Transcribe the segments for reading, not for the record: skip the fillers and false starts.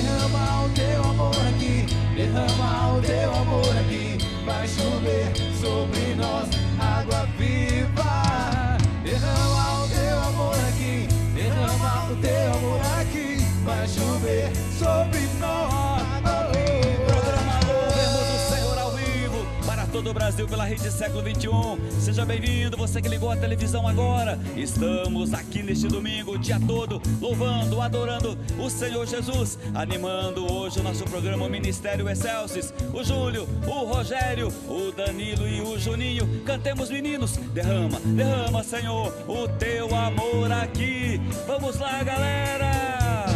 derrama o teu amor aqui, derrama o teu amor aqui. Vai chover sobre nós água viva. Derrama o teu amor aqui, derrama o teu amor aqui. Vai chover sobre nós água viva. Programa Louvemos o Senhor ao vivo para todo o Brasil pela Rede Século 21. Seja bem-vindo, você que ligou a televisão agora. Estamos aqui neste domingo, o dia todo, louvando, adorando o Senhor Jesus, animando hoje o nosso programa Ministério Excelsis. O Júlio, o Rogério, o Danilo e o Juninho. Cantemos, meninos, derrama, derrama, Senhor, o teu amor aqui. Vamos lá, galera!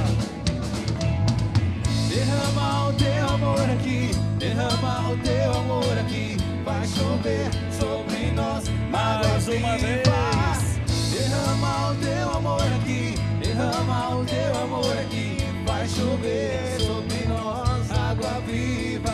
Derrama o teu amor aqui, derrama o teu amor aqui. Vai chover sobre nós Mais uma vez. Derrama o teu amor aqui, derrama o teu amor aqui. Vai chover sobre nós água viva.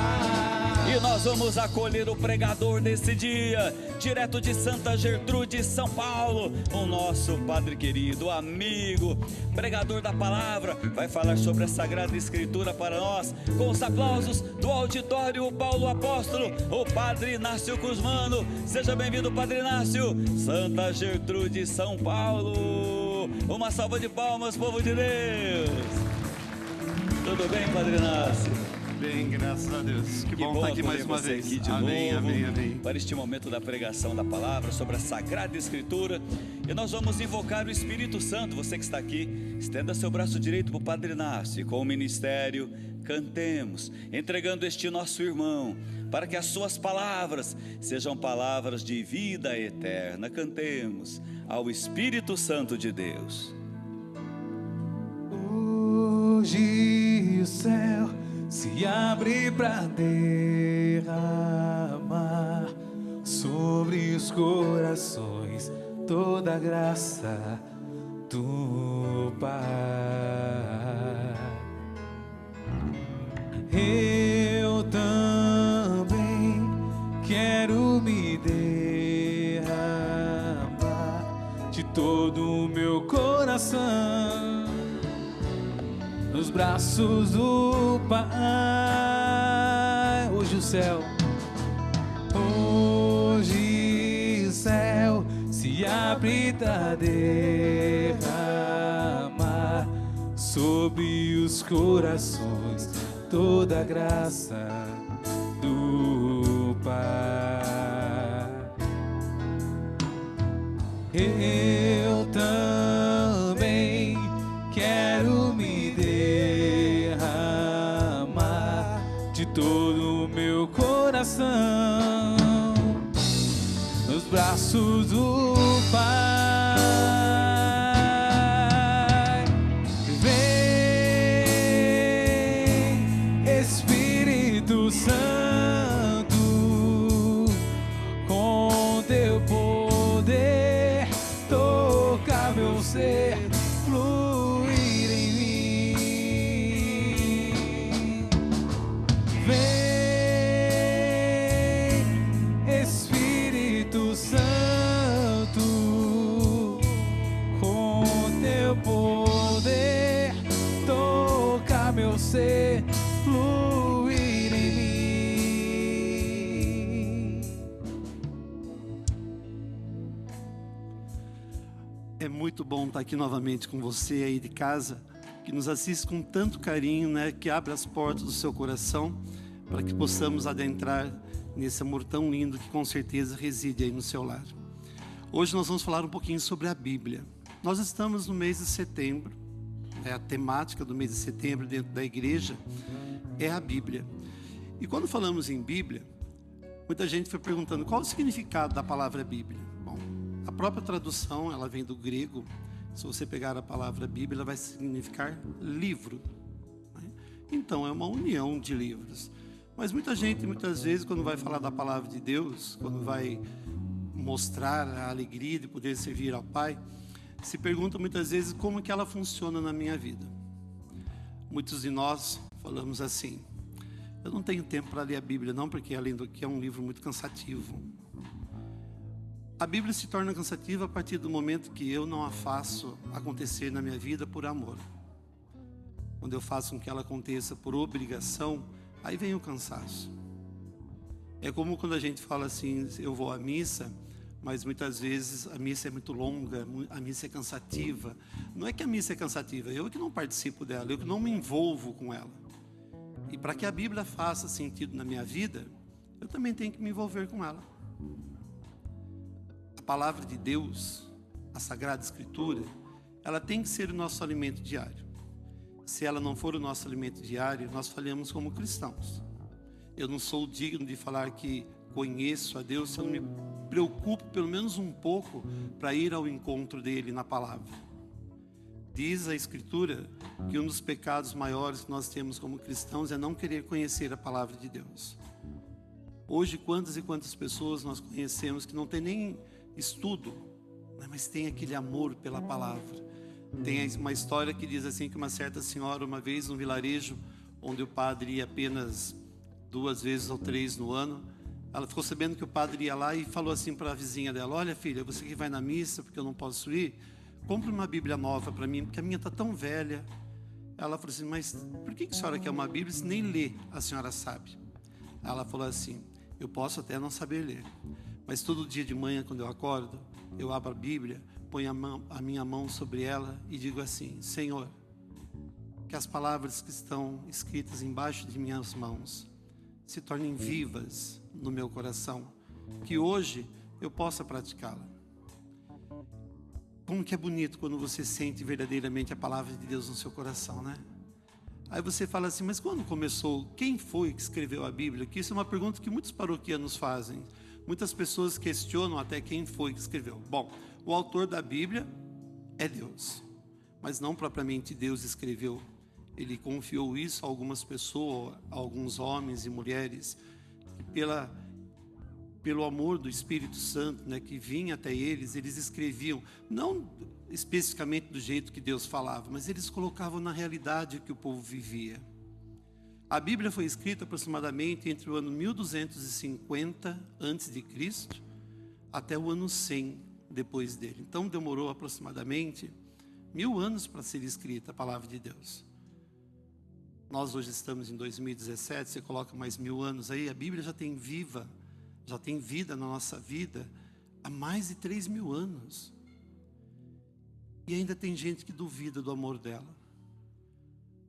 E nós vamos acolher o pregador desse dia, direto de Santa Gertrude, São Paulo, o nosso padre querido, amigo, pregador da palavra, vai falar sobre a Sagrada Escritura para nós, com os aplausos do auditório Paulo Apóstolo, o padre Inácio Cusmano. Seja bem-vindo, padre Inácio, Santa Gertrude, São Paulo. Uma salva de palmas, povo de Deus. Tudo bem, padre Inácio? Bem, graças a Deus. Que bom estar aqui mais uma vez. Aqui de amém, novo, amém, amém. para este momento da pregação da palavra sobre a Sagrada Escritura. E nós vamos invocar o Espírito Santo. Você que está aqui, estenda seu braço direito para o Padre Inácio. E com o ministério, cantemos, entregando este nosso irmão, para que as suas palavras sejam palavras de vida eterna. Cantemos ao Espírito Santo de Deus. Hoje o céu se abre pra derramar sobre os corações toda a graça do Pai. Eu também quero me derramar de todo o meu coração nos braços do Pai. Hoje o céu se abre pra derramar sobre os corações toda a graça do Pai. Eu também quero me derramar de todo o meu coração nos braços do Pai. Vem, Espírito Santo, com teu poder tocar meu ser, fluir em mim. Vem, Espírito Santo, com teu poder tocar meu ser, fluir em mim. É muito bom estar aqui novamente com você aí de casa, que nos assiste com tanto carinho, né? Que abre as portas do seu coração para que possamos adentrar nesse amor tão lindo que com certeza reside aí no seu lar. Hoje nós vamos falar um pouquinho sobre a Bíblia. Nós estamos no mês de setembro, a temática do mês de setembro dentro da igreja é a Bíblia. E quando falamos em Bíblia, muita gente foi perguntando qual o significado da palavra Bíblia. Bom, a própria tradução, ela vem do grego. Se você pegar a palavra Bíblia, ela vai significar livro, né? Então é uma união de livros. Mas muita gente, muitas vezes, quando vai falar da palavra de Deus, quando vai mostrar a alegria de poder servir ao Pai, se pergunta muitas vezes como que ela funciona na minha vida. Muitos de nós falamos assim: eu não tenho tempo para ler a Bíblia não, porque além do que é um livro muito cansativo. A Bíblia se torna cansativa a partir do momento que eu não a faço acontecer na minha vida por amor. quando eu faço com que ela aconteça por obrigação, aí vem o cansaço. É como quando a gente fala assim, eu vou à missa, mas muitas vezes a missa é muito longa, a missa é cansativa. Não é que a missa é cansativa, eu que não participo dela, eu que não me envolvo com ela. E para que a Bíblia faça sentido na minha vida, eu também tenho que me envolver com ela. A palavra de Deus, a Sagrada Escritura, ela tem que ser o nosso alimento diário. Se ela não for o nosso alimento diário, nós falhamos como cristãos. Eu não sou digno de falar que conheço a Deus se eu não me preocupo pelo menos um pouco para ir ao encontro dele na palavra. Diz a Escritura que um dos pecados maiores que nós temos como cristãos é não querer conhecer a palavra de Deus. Hoje, quantas e quantas pessoas nós conhecemos que não tem nem estudo, né, mas tem aquele amor pela palavra. Tem uma história que diz assim que uma certa senhora, uma vez num vilarejo onde o padre ia apenas 2 vezes ou 3 no ano, ela ficou sabendo que o padre ia lá e falou assim para a vizinha dela: olha filha, você que vai na missa porque eu não posso ir, compre uma Bíblia nova para mim, porque a minha está tão velha. Ela falou assim: mas por que a senhora quer uma Bíblia se nem ler a senhora sabe? Ela falou assim: eu posso até não saber ler, mas todo dia de manhã quando eu acordo, eu abro a Bíblia, ponho a minha mão sobre ela e digo assim: Senhor, que as palavras que estão escritas embaixo de minhas mãos se tornem vivas no meu coração, que hoje eu possa praticá-la. Como que é bonito quando você sente verdadeiramente a palavra de Deus no seu coração, né? Aí você fala assim: mas quando começou? Quem foi que escreveu a Bíblia? Que isso é uma pergunta que muitos paroquianos fazem. Muitas pessoas questionam até quem foi que escreveu. Bom, o autor da Bíblia é Deus, mas não propriamente Deus escreveu. Ele confiou isso a algumas pessoas, a alguns homens e mulheres, pelo amor do Espírito Santo, né, que vinha até eles escreviam, não especificamente do jeito que Deus falava, mas eles colocavam na realidade que o povo vivia. A Bíblia foi escrita aproximadamente entre o ano 1250 a.C. até o ano 100 depois dele. Então demorou aproximadamente 1000 anos para ser escrita a palavra de Deus. Nós hoje estamos em 2017, você coloca mais 1000 anos aí, a Bíblia já tem vida na nossa vida há mais de 3000 anos. E ainda tem gente que duvida do amor dela.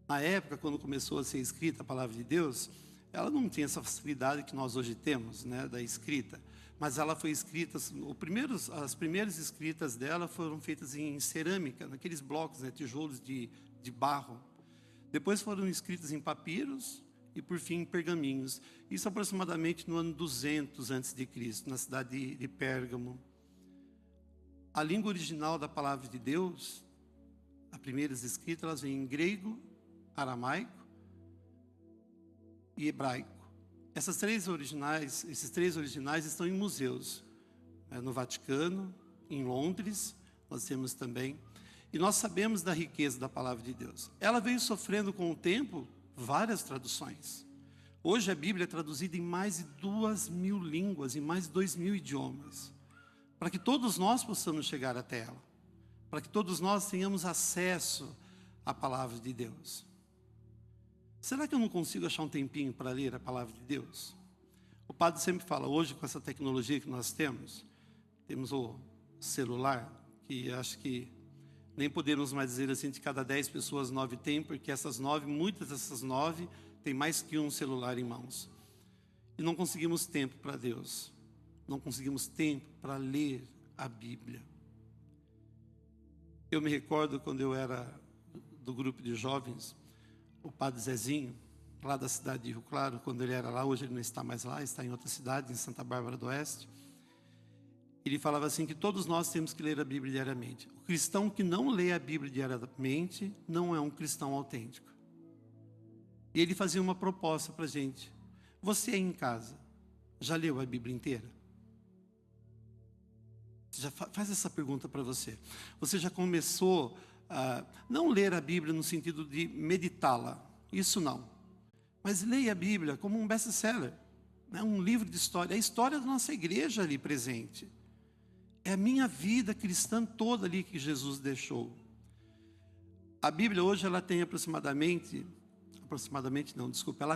Na época, quando começou a ser escrita a palavra de Deus, ela não tinha essa facilidade que nós hoje temos, né, da escrita. Mas ela foi escrita, as primeiras escritas dela foram feitas em cerâmica, naqueles blocos, né, tijolos de barro. Depois foram escritas em papiros e, por fim, em pergaminhos. Isso aproximadamente no ano 200 a.C., na cidade de Pérgamo. A língua original da palavra de Deus, as primeiras escritas, elas vêm em grego, aramaico e hebraico. Esses três originais estão em museus, no Vaticano, em Londres, nós temos também. E nós sabemos da riqueza da palavra de Deus. Ela veio sofrendo com o tempo várias traduções. Hoje a Bíblia é traduzida em mais de 2000 línguas, em mais de 2000 idiomas, para que todos nós possamos chegar até ela, para que todos nós tenhamos acesso à palavra de Deus. Será que eu não consigo achar um tempinho para ler a palavra de Deus? O padre sempre fala, hoje com essa tecnologia que nós temos o celular, que acho que nem podemos mais dizer assim, de cada 10 pessoas 9 têm, porque muitas dessas 9 têm mais que um celular em mãos. E não conseguimos tempo para Deus. Não conseguimos tempo para ler a Bíblia. Eu me recordo quando eu era do grupo de jovens, o padre Zezinho, lá da cidade de Rio Claro, quando ele era lá, hoje ele não está mais lá, está em outra cidade, em Santa Bárbara do Oeste. Ele falava assim que todos nós temos que ler a Bíblia diariamente. O cristão que não lê a Bíblia diariamente não é um cristão autêntico. E ele fazia uma proposta para a gente. Você aí em casa, já leu a Bíblia inteira? Já faz essa pergunta para você. Você já começou a não ler a Bíblia no sentido de meditá-la? Isso não. Mas leia a Bíblia como um best-seller, né? Um livro de história. É a história da nossa igreja ali presente. É a minha vida cristã toda ali que Jesus deixou. A Bíblia hoje ela tem ela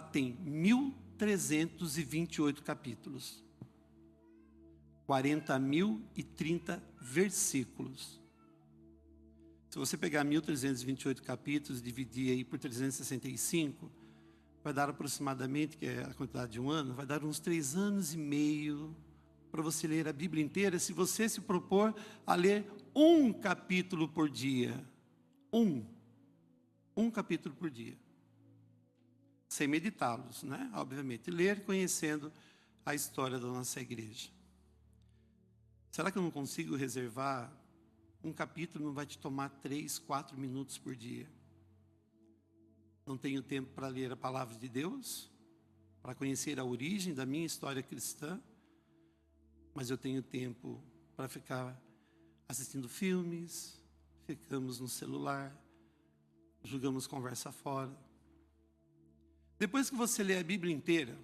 tem 1.328 capítulos, 40.030 versículos. Se você pegar 1.328 capítulos e dividir aí por 365, vai dar aproximadamente, que é a quantidade de um ano, vai dar uns 3 anos e meio para você ler a Bíblia inteira, se você se propor a ler um capítulo por dia. Um capítulo por dia. Sem meditá-los, né? Obviamente. Ler conhecendo a história da nossa igreja. Será que eu não consigo reservar um capítulo? Não vai te tomar 3, 4 minutos por dia. Não tenho tempo para ler a palavra de Deus, para conhecer a origem da minha história cristã, mas eu tenho tempo para ficar assistindo filmes, ficamos no celular, jogamos conversa fora. Depois que você lê a Bíblia inteira,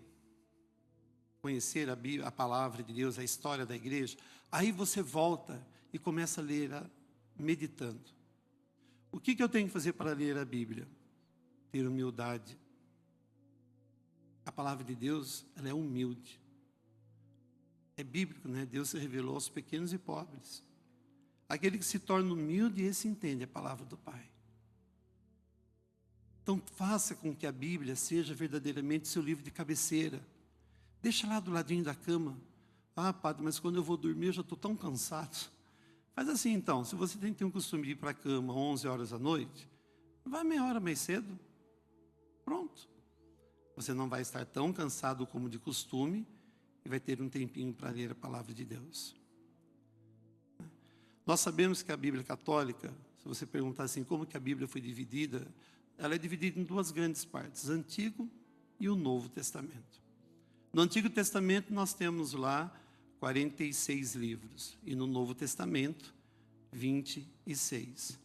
conhecer a palavra de Deus, a história da igreja, aí você volta e começa a ler, meditando. O que eu tenho que fazer para ler a Bíblia? Ter humildade. A palavra de Deus, ela é humilde. É bíblico, né? Deus se revelou aos pequenos e pobres. Aquele que se torna humilde, esse entende a palavra do Pai. Então faça com que a Bíblia seja verdadeiramente seu livro de cabeceira. Deixa lá do ladinho da cama. Ah, padre, mas quando eu vou dormir eu já estou tão cansado. Faz assim então, se você tem um costume de ir para a cama 11 horas da noite, vá meia hora mais cedo. Pronto. Você não vai estar tão cansado como de costume e vai ter um tempinho para ler a palavra de Deus. Nós sabemos que a Bíblia católica, se você perguntar assim, como que a Bíblia foi dividida, ela é dividida em 2 grandes partes, o Antigo e o Novo Testamento. No Antigo Testamento nós temos lá 46 livros, e no Novo Testamento, 26.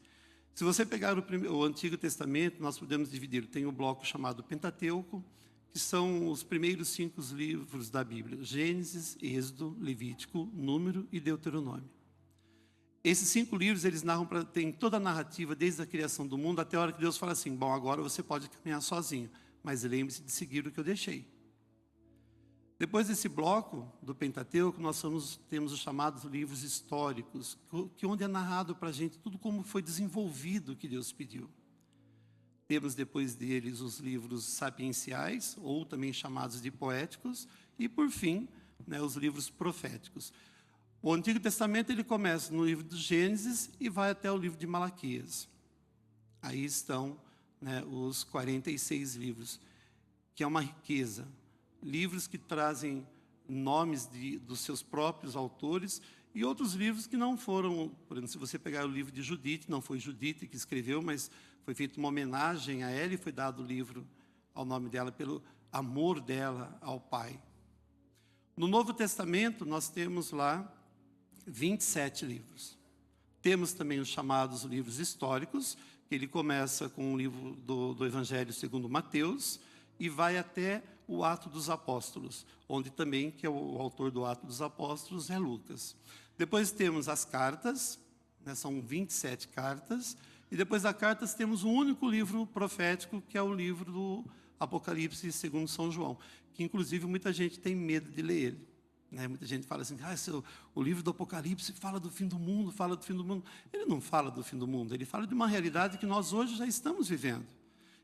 Se você pegar o Antigo Testamento, nós podemos dividir, tem o bloco chamado Pentateuco, que são os primeiros 5 livros da Bíblia, Gênesis, Êxodo, Levítico, Número e Deuteronômio. Esses 5 livros, eles têm toda a narrativa, desde a criação do mundo, até a hora que Deus fala assim, bom, agora você pode caminhar sozinho, mas lembre-se de seguir o que eu deixei. Depois desse bloco do Pentateuco, nós temos os chamados livros históricos, onde é narrado para a gente tudo como foi desenvolvido o que Deus pediu. Temos depois deles os livros sapienciais, ou também chamados de poéticos, e por fim, né, os livros proféticos. O Antigo Testamento ele começa no livro de Gênesis e vai até o livro de Malaquias. Aí estão, né, os 46 livros, que é uma riqueza. Livros que trazem nomes dos seus próprios autores e outros livros que não foram, por exemplo, se você pegar o livro de Judite, não foi Judite que escreveu, mas foi feita uma homenagem a ela e foi dado o livro ao nome dela pelo amor dela ao Pai. No Novo Testamento nós temos lá 27 livros. Temos também os chamados livros históricos, que ele começa com o livro do Evangelho segundo Mateus e vai até o Ato dos Apóstolos, onde também, que é o autor do Ato dos Apóstolos, é Lucas. Depois temos as cartas, né, são 27 cartas, e depois das cartas temos um único livro profético, que é o livro do Apocalipse segundo São João, que inclusive muita gente tem medo de ler ele. Né? Muita gente fala assim, o livro do Apocalipse fala do fim do mundo, fala do fim do mundo. Ele não fala do fim do mundo, ele fala de uma realidade que nós hoje já estamos vivendo.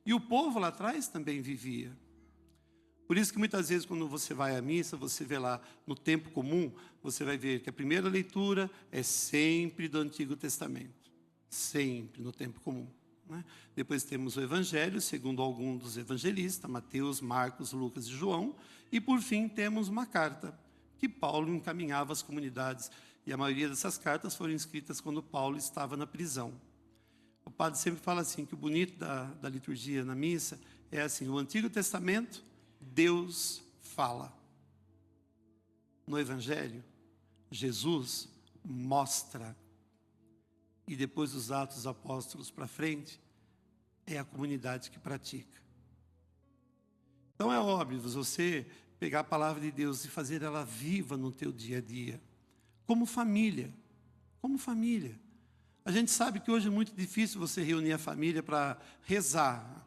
E o povo lá atrás também vivia. Por isso que muitas vezes quando você vai à missa, você vê lá no tempo comum, você vai ver que a primeira leitura é sempre do Antigo Testamento. Sempre no tempo comum. Né? Depois temos o Evangelho, segundo algum dos evangelistas, Mateus, Marcos, Lucas e João. E por fim temos uma carta que Paulo encaminhava às comunidades. E a maioria dessas cartas foram escritas quando Paulo estava na prisão. O padre sempre fala assim, que o bonito da liturgia na missa é assim, o Antigo Testamento, Deus fala. No Evangelho, Jesus mostra. E depois dos Atos dos Apóstolos para frente, é a comunidade que pratica. Então é óbvio, você pegar a palavra de Deus e fazer ela viva no teu dia a dia. Como família. Como família. A gente sabe que hoje é muito difícil você reunir a família para rezar.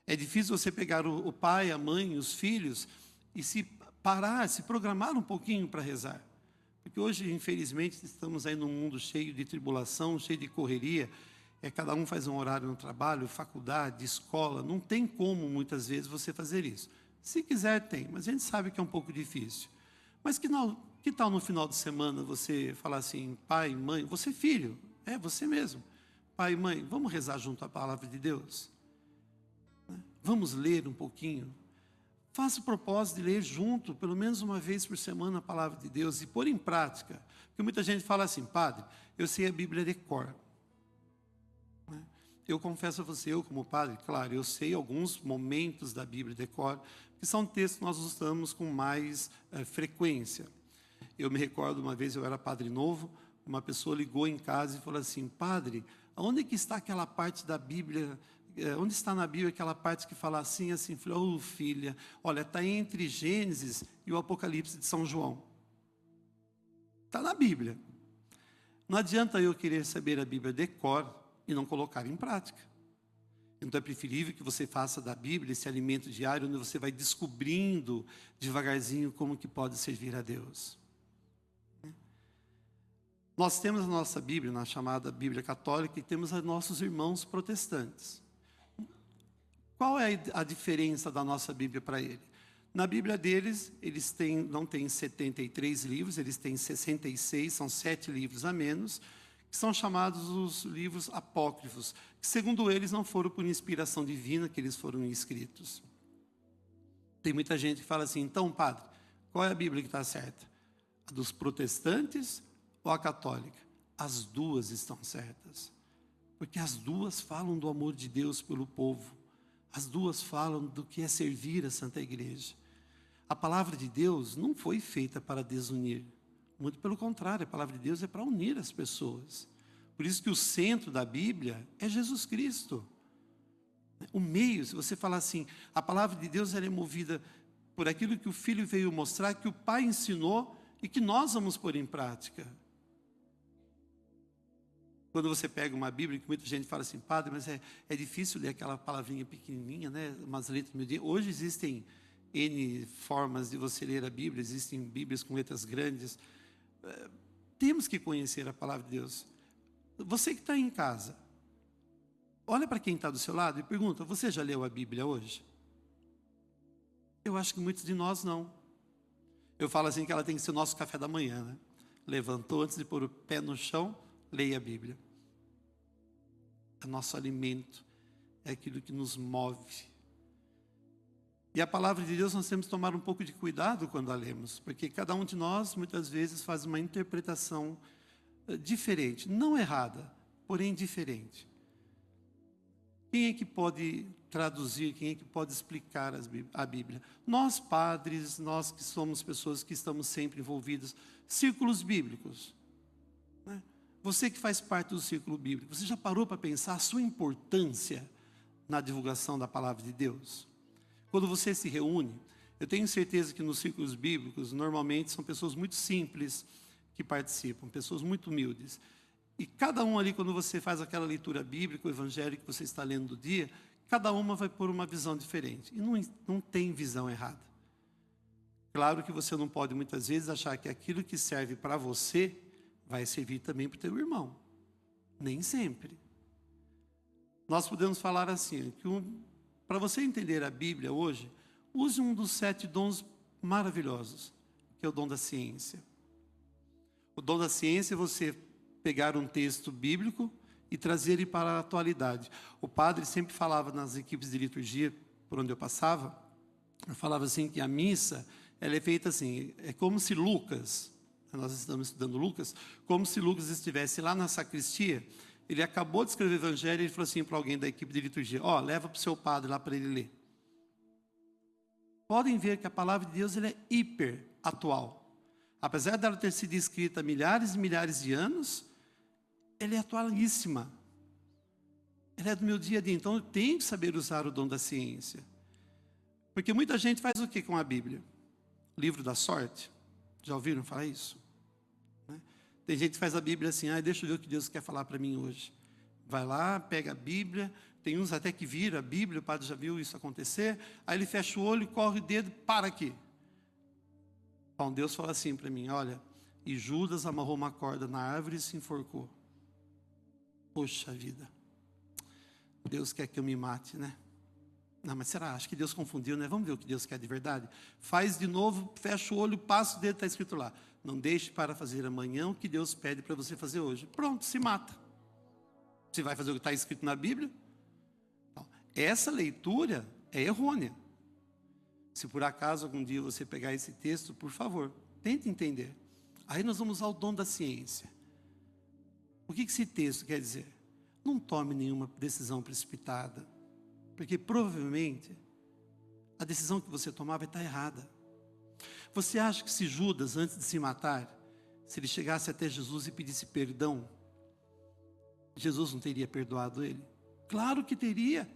É difícil você pegar o pai, a mãe, os filhos e se parar, se programar um pouquinho para rezar. Porque hoje, infelizmente, estamos aí num mundo cheio de tribulação, cheio de correria. Cada um faz um horário no trabalho, faculdade, escola. Não tem como, muitas vezes, você fazer isso. Se quiser, tem, mas a gente sabe que é um pouco difícil. Mas que tal no final de semana você falar assim, pai, mãe, você filho, você mesmo. Pai e mãe, vamos rezar junto à palavra de Deus? Vamos ler um pouquinho? Faça o propósito de ler junto, pelo menos uma vez por semana, a palavra de Deus e pôr em prática. Porque muita gente fala assim, padre, eu sei a Bíblia de cor. Eu confesso a você, eu como padre, claro, eu sei alguns momentos da Bíblia de cor, que são textos que nós usamos com mais frequência. Eu me recordo, uma vez eu era padre novo, uma pessoa ligou em casa e falou assim, padre, onde que está aquela parte da Bíblia, onde está na Bíblia aquela parte que fala assim, assim? Eu falei, filha, olha, está entre Gênesis e o Apocalipse de São João. Está na Bíblia. Não adianta eu querer saber a Bíblia de cor e não colocar em prática. Então é preferível que você faça da Bíblia esse alimento diário, onde você vai descobrindo devagarzinho como que pode servir a Deus. Nós temos a nossa Bíblia, na chamada Bíblia Católica, e temos os nossos irmãos protestantes. Qual é a diferença da nossa Bíblia para ele? Na Bíblia deles, eles não têm 73 livros, eles têm 66, são 7 livros a menos, que são chamados os livros apócrifos, que segundo eles não foram por inspiração divina que eles foram escritos. Tem muita gente que fala assim, então padre, qual é a Bíblia que está certa? A dos protestantes ou a católica? As duas estão certas, porque as duas falam do amor de Deus pelo povo, as duas falam do que é servir a Santa Igreja. A palavra de Deus não foi feita para desunir, muito pelo contrário, a palavra de Deus é para unir as pessoas. Por isso que o centro da Bíblia é Jesus Cristo. O meio, se você falar assim, a palavra de Deus ela é movida por aquilo que o Filho veio mostrar, que o Pai ensinou e que nós vamos pôr em prática. Quando você pega uma Bíblia, que muita gente fala assim, padre, mas é difícil ler aquela palavrinha pequenininha, né? Umas letras miudinhas. Hoje existem N formas de você ler a Bíblia, existem Bíblias com letras grandes. Temos que conhecer a palavra de Deus. Você que está em casa, olha para quem está do seu lado e pergunta, você já leu a Bíblia hoje? Eu acho que muitos de nós não. Eu falo assim que ela tem que ser o nosso café da manhã, né? Levantou antes de pôr o pé no chão, leia a Bíblia. É nosso alimento, é aquilo que nos move. E a palavra de Deus nós temos que tomar um pouco de cuidado quando a lemos, porque cada um de nós muitas vezes faz uma interpretação diferente, não errada, porém diferente. Quem é que pode traduzir, quem é que pode explicar a Bíblia? Nós padres, nós que somos pessoas que estamos sempre envolvidos, círculos bíblicos, né? Você que faz parte do círculo bíblico, você já parou para pensar a sua importância na divulgação da palavra de Deus? Quando você se reúne, eu tenho certeza que nos círculos bíblicos, normalmente são pessoas muito simples que participam, pessoas muito humildes. E cada um ali, quando você faz aquela leitura bíblica, o evangelho que você está lendo do dia, cada uma vai pôr uma visão diferente. E não tem visão errada. Claro que você não pode, muitas vezes, achar que aquilo que serve para você vai servir também para o teu irmão. Nem sempre. Nós podemos falar assim, que para você entender a Bíblia hoje, use um dos 7 dons maravilhosos, que é o dom da ciência. O dom da ciência é você pegar um texto bíblico e trazer ele para a atualidade. O padre sempre falava nas equipes de liturgia, por onde eu passava, eu falava assim que a missa, ela é feita assim, é como se Lucas, nós estamos estudando Lucas, como se Lucas estivesse lá na sacristia, ele acabou de escrever o evangelho e ele falou assim para alguém da equipe de liturgia, leva para o seu padre lá para ele ler. Podem ver que a palavra de Deus ela é hiper atual. Apesar dela ter sido escrita há milhares e milhares de anos, ela é atualíssima. Ela é do meu dia a dia. Então eu tenho que saber usar o dom da ciência. Porque muita gente faz o que com a Bíblia? Livro da sorte. Já ouviram falar isso? Tem gente que faz a Bíblia assim, deixa eu ver o que Deus quer falar para mim hoje. Vai lá, pega a Bíblia, tem uns até que vira a Bíblia, o padre já viu isso acontecer, aí ele fecha o olho, corre o dedo, para aqui. Bom, Deus fala assim para mim, olha, e Judas amarrou uma corda na árvore e se enforcou. Poxa vida, Deus quer que eu me mate, né? Não, mas será? Acho que Deus confundiu, né? Vamos ver o que Deus quer de verdade? Faz de novo, fecha o olho, passa o dedo, está escrito lá. Não deixe para fazer amanhã o que Deus pede para você fazer hoje. Pronto, se mata. Você vai fazer o que está escrito na Bíblia? Então, essa leitura é errônea. Se por acaso algum dia você pegar esse texto, por favor, tente entender. Aí nós vamos ao dom da ciência. O que esse texto quer dizer? Não tome nenhuma decisão precipitada, porque provavelmente a decisão que você tomar vai estar errada. Você acha que se Judas, antes de se matar, se ele chegasse até Jesus e pedisse perdão, Jesus não teria perdoado ele? Claro que teria.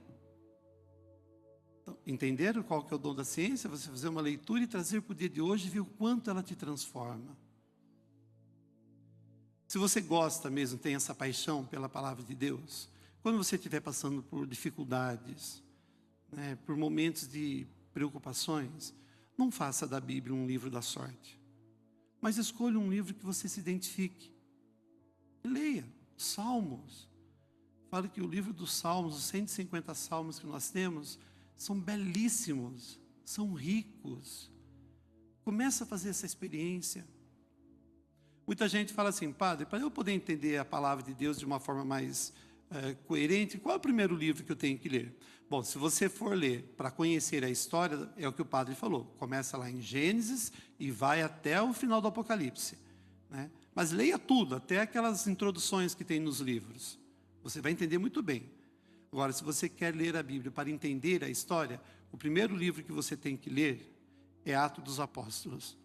Então, entenderam qual que é o dom da ciência? Você fazer uma leitura e trazer para o dia de hoje e ver o quanto ela te transforma. Se você gosta mesmo, tem essa paixão pela palavra de Deus, quando você estiver passando por dificuldades, né, por momentos de preocupações, não faça da Bíblia um livro da sorte, mas escolha um livro que você se identifique. Leia Salmos. Fala que o livro dos Salmos, os 150 Salmos que nós temos, são belíssimos, são ricos. Começa a fazer essa experiência. Muita gente fala assim, padre, para eu poder entender a palavra de Deus de uma forma mais coerente, qual é o primeiro livro que eu tenho que ler? Bom, se você for ler para conhecer a história, é o que o padre falou, começa lá em Gênesis e vai até o final do Apocalipse, né? Mas leia tudo, até aquelas introduções que tem nos livros, você vai entender muito bem. Agora, se você quer ler a Bíblia para entender a história, o primeiro livro que você tem que ler é Atos dos Apóstolos.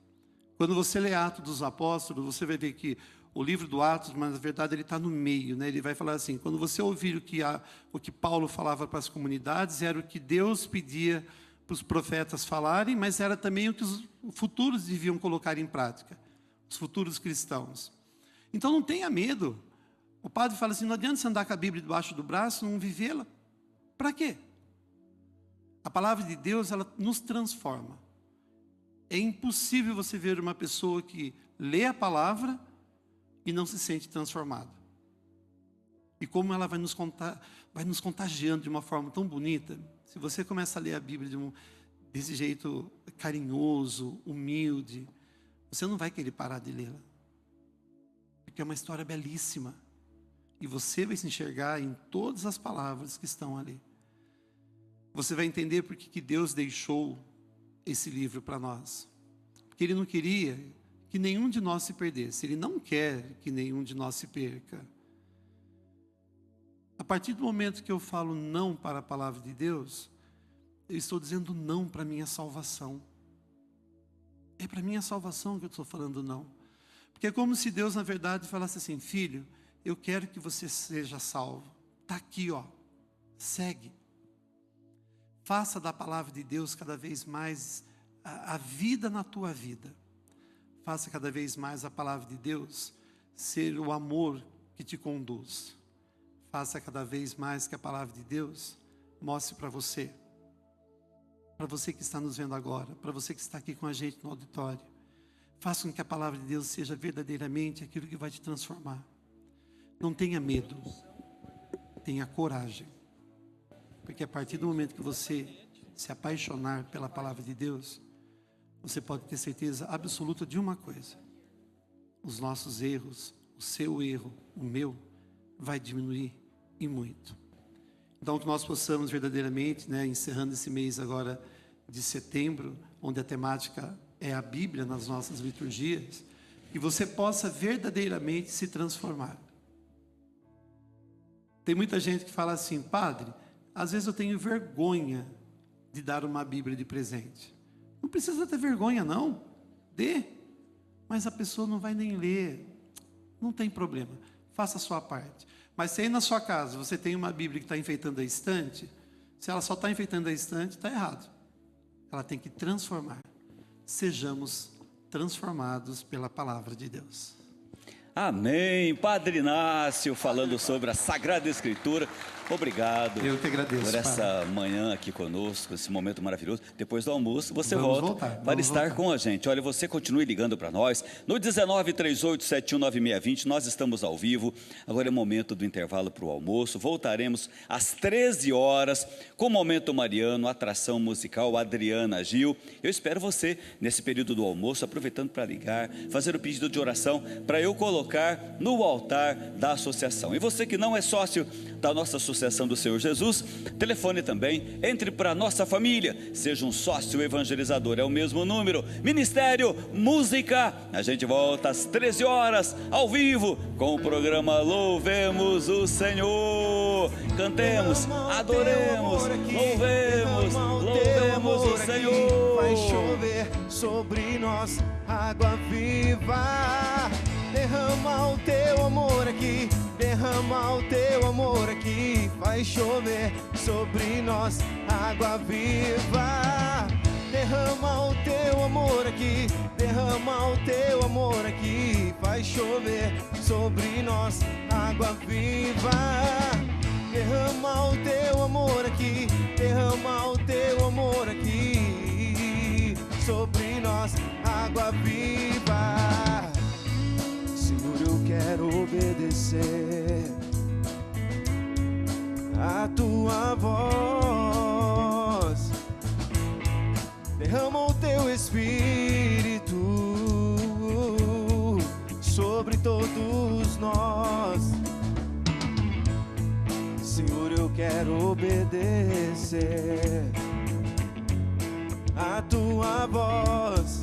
Quando você lê Atos dos Apóstolos, você vai ver que o livro do Atos, mas na verdade ele está no meio, né? Ele vai falar assim, quando você ouvir o que Paulo falava para as comunidades, era o que Deus pedia para os profetas falarem, mas era também o que os futuros deviam colocar em prática, os futuros cristãos. Então não tenha medo. O padre fala assim, não adianta você andar com a Bíblia debaixo do braço, não vivê-la. Para quê? A palavra de Deus, ela nos transforma. É impossível você ver uma pessoa que lê a palavra e não se sente transformado. E como ela vai nos contagiando de uma forma tão bonita. Se você começa a ler a Bíblia desse jeito carinhoso, humilde, você não vai querer parar de lê-la. Porque é uma história belíssima. E você vai se enxergar em todas as palavras que estão ali. Você vai entender por que Deus deixou esse livro para nós. Porque Ele não queria que nenhum de nós se perdesse. Ele não quer que nenhum de nós se perca. A partir do momento que eu falo não para a palavra de Deus, eu estou dizendo não para a minha salvação. É para a minha salvação que eu estou falando não. Porque é como se Deus, na verdade, falasse assim, filho, eu quero que você seja salvo. Está aqui, ó. Segue. Faça da palavra de Deus cada vez mais a vida na tua vida. Faça cada vez mais a palavra de Deus ser o amor que te conduz. Faça cada vez mais que a palavra de Deus mostre para você que está nos vendo agora, para você que está aqui com a gente no auditório. Faça com que a palavra de Deus seja verdadeiramente aquilo que vai te transformar. Não tenha medo, tenha coragem. Porque a partir do momento que você se apaixonar pela palavra de Deus, você pode ter certeza absoluta de uma coisa. Os nossos erros, o seu erro, o meu, vai diminuir e muito. Então que nós possamos verdadeiramente, né, encerrando esse mês agora de setembro, onde a temática é a Bíblia nas nossas liturgias, que você possa verdadeiramente se transformar. Tem muita gente que fala assim, padre, às vezes eu tenho vergonha de dar uma Bíblia de presente. Não precisa ter vergonha não, dê, mas a pessoa não vai nem ler, não tem problema, faça a sua parte. Mas se aí na sua casa você tem uma Bíblia que está enfeitando a estante, se ela só está enfeitando a estante, está errado. Ela tem que transformar. Sejamos transformados pela palavra de Deus. Amém. Padre Inácio falando sobre a Sagrada Escritura. Obrigado. Eu que agradeço, por essa manhã aqui conosco, esse momento maravilhoso. Depois do almoço, você volta para estar com a gente. Olha, você continue ligando para nós no 1938719620. Nós estamos ao vivo. Agora é o momento do intervalo para o almoço. Voltaremos às 13 horas com o Momento Mariano, atração musical Adriana Gil. Eu espero você nesse período do almoço, aproveitando para ligar, fazer o pedido de oração para eu colocar no altar da associação. E você que não é sócio da nossa associação do Senhor Jesus, telefone também, entre para a nossa família, seja um sócio evangelizador, é o mesmo número, Ministério Música. A gente volta às 13 horas, ao vivo, com o programa Louvemos o Senhor. Cantemos, adoremos, louvemos o Senhor. Vai chover sobre nós água viva. Derrama o teu amor aqui, derrama o teu amor aqui. Vai chover sobre nós água viva. Derrama o teu amor aqui, derrama o teu amor aqui. Vai chover sobre nós água viva. Derrama o teu amor aqui, derrama o teu amor aqui. Sobre nós água viva. Senhor, eu quero obedecer a tua voz. Derrama o teu Espírito sobre todos nós. Senhor, eu quero obedecer a tua voz.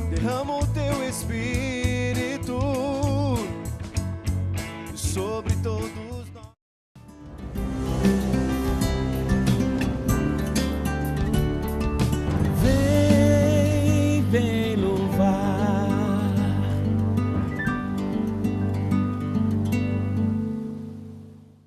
Derrama o teu Espírito